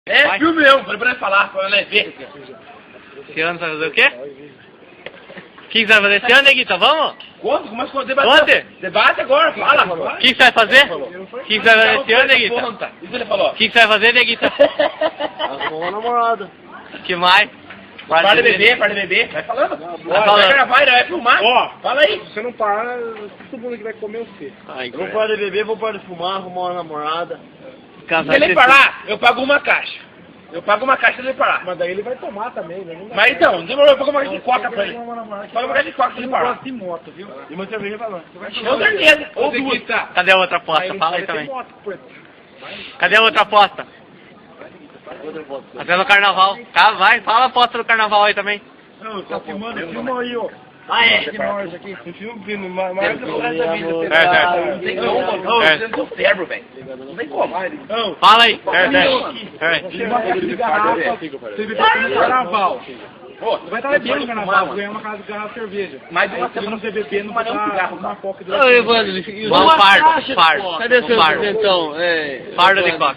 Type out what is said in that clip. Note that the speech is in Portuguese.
É, Vai. filme meu, falei pra ele falar, pra ele ver. Esse ano você vai fazer o quê? O que você vai fazer esse ano, Neguita? Vamos? Quanto? Começa a debater. Conte. Debate agora, fala. O que você vai fazer? O que você vai fazer esse ano, Neguita? Isso ele falou. O que você vai fazer, Neguita? Arrumou uma namorada. Que mais? Para de beber, para de beber. Vai falando. Vai falando. Vai gravar, ele vai filmar. Ó. Fala aí. Se você não parar, todo mundo que vai comer o quê? Ai, Eu vou parar de beber, vou parar de fumar, arrumar uma namorada. Se ele parar, eu pago uma caixa. Eu pago uma caixa se ele parar. Mas daí ele vai tomar também, né? Não dá Mas certo. então, demorou, eu pago uma caixa de coca pra ele. Paga uma caixa de coca se ele parar. gosta de moto, viu? E uma cerveja pra nós. Com certeza. Ou duas. Cadê a outra aposta? Fala aí também. Moto, pô. Cadê a outra aposta? Até no carnaval. Tá, vai. Fala a aposta do carnaval aí também. Não, tá filmando, filma aí, ó. Ah, é? Filma nós aqui. Filma, mais do Não tem como, não. Você não tem cérebro, velho. Não tem como. Fala aí. Uma caixa de garrafa, você vai estar no carnaval. Pô, Você vai estar bebendo no carnaval, ganhar uma casa de garrafa de cerveja. mais uma Se ele não semana ser bebendo, não mas não vai cigarro, uma coca de Vamos, fardo. Cadê o seu então? Fardo de coca.